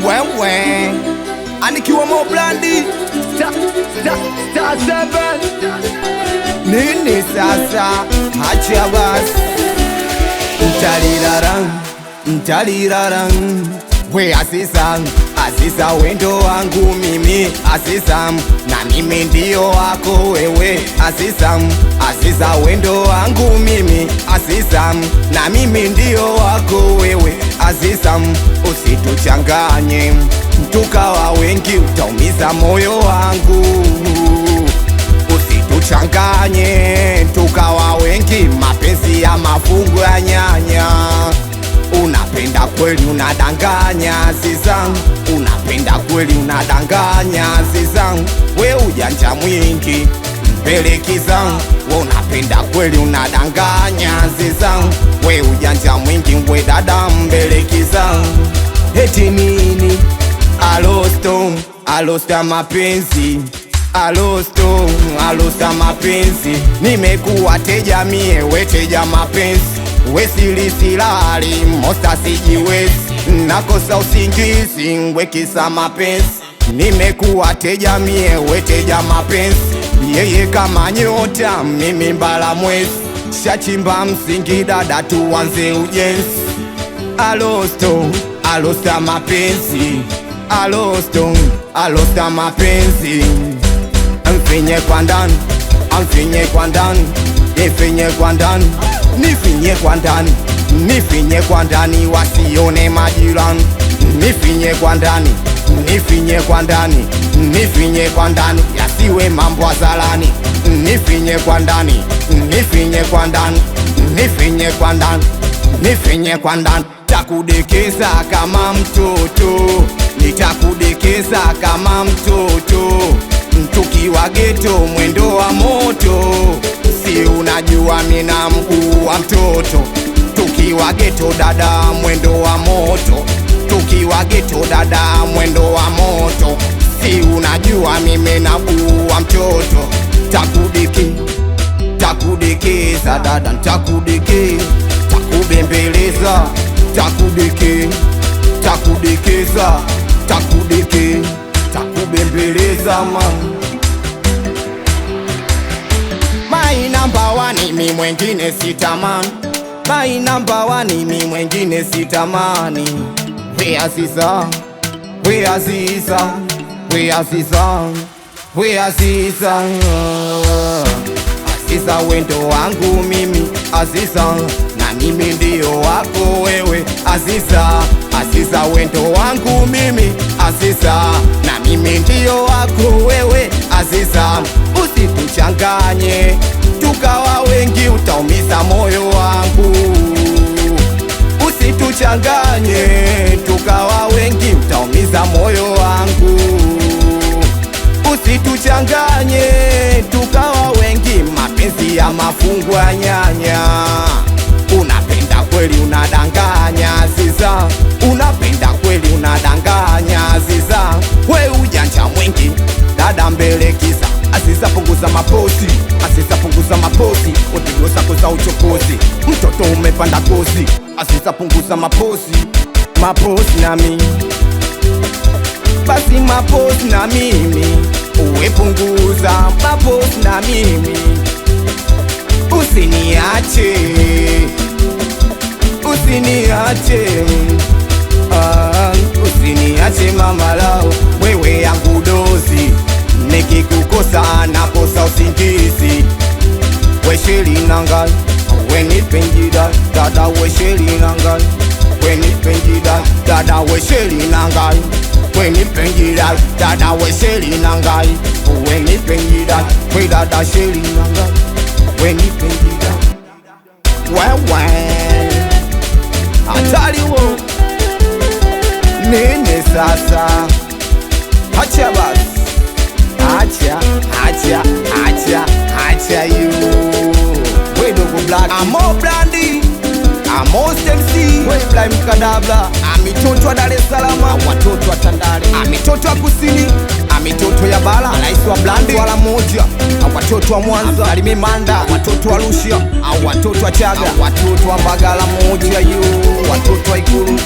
wewe anikiwa Moblandi Star 7 nini sasa, hacha basi mtaliraran we Asisa wendo wangu mimi Asisa, na mimi ndio wako wewe Asisa wendo wangu mimi Asisa, na mimi ndio wako wewe Asisa, usituchanganye tukawa wengi, utaumiza moyo wangu. Usituchanganye tukawa wengi, mapenzi ya mafungu ya nyanya. Unapenda kweli unadanganya Aziza, unapenda kweli unadanganya Aziza, we ujanja mwingi mpelekiza. We unapenda kweli unadanganya Aziza, we ujanja mwingi we dada mbelekiza. Eti nini? Alosta mapenzi, alosta mapenzi. Nimekuwa teja mie, we teja mapenzi. We silali, mosta sijiwezi, nakosa usingizi, ngwekisa mapenzi. Nimekuwa teja mie, we teja mapenzi. Yeye kama nyota, mimi mbala mwezi. Shachimba msingi dada, tuanze ujenzi. Alosta mapenzi, alosta mapenzi. Mfinye kwa ndani, amfinye kwa ndani, nifinye kwa ndani, nifinye kwa ndani, nifinye kwa ndani, wasione majirani. Nifinye kwa ndani, nifinye kwa ndani, nifinye kwa ndani, yasiwe mambo azalani. Nifinye kwa ndani, nifinye kwa ndani, nifinye kwa ndani, nifinye kwa ndani. Takudekeza kama mtoto, nitakudekeza kama mtoto. Tukiwa geto mwendo wa moto, si unajua mina mguu wa mtoto. Tukiwa geto dada mwendo wa moto, tukiwa geto dada mwendo wa moto, si unajua mimi na mguu wa mtoto. Takudekeza dada, takubembeleza, takubembeleza man. My number one, mi mwengine sitamani. My number one, mi mwengine sitamani. We Aziza, we Aziza, we Aziza, we Aziza. Aziza wendo wangu mimi Aziza, na mimi ndio wako wewe Aziza wendo wangu mimi Aziza, na mimi ndio wako wewe Aziza. Usituchanganye tukawa wengi, utaumiza moyo wangu. Usituchanganye tukawa wengi, utaumiza moyo wangu. Usituchanganye tukawa wengi, mapenzi ya mafungu ya nyanya. Unapenda kweli unadanganya Aziza, unapenda kweli unadanganya Aziza, we ujanja mwingi dada mbelekiza. Aziza punguza mapozi, Aziza punguza mapozi, upigo zako za uchokozi, mtoto umepanda kozi. Aziza punguza mapozi, mapozi na mimi basi, mapozi na mimi uwe punguza mapozi na mimi. Usiniache, usiniache, usiniache mama lao, wewe yangu dozi. Nikikukosa nakosa usingizi. We sheli nangai, we nipenjida dada, we sheli nangai, we nipenjida dada, we sheli nangai, we nipenjida dada, we sheli nangai, we nipenjida we dada sheli nangai, we nipenjida wewe. Hatari wo nini sasa, hacha basi, hacha you. We dogo black, I'm Moblandi, I'm Most MC, we fly mkadabla. Amitoto wa Dar es Salaam, watoto wa Tandale, amitoto wa Kusini, amitoto ya Bala, rais wa Blandi wala moja. Watoto wa Mwanza, Alimimanda, watoto wa Arusha, watoto wa Chaga, watoto wa Mbagala moja you. Watoto wa Ikulu,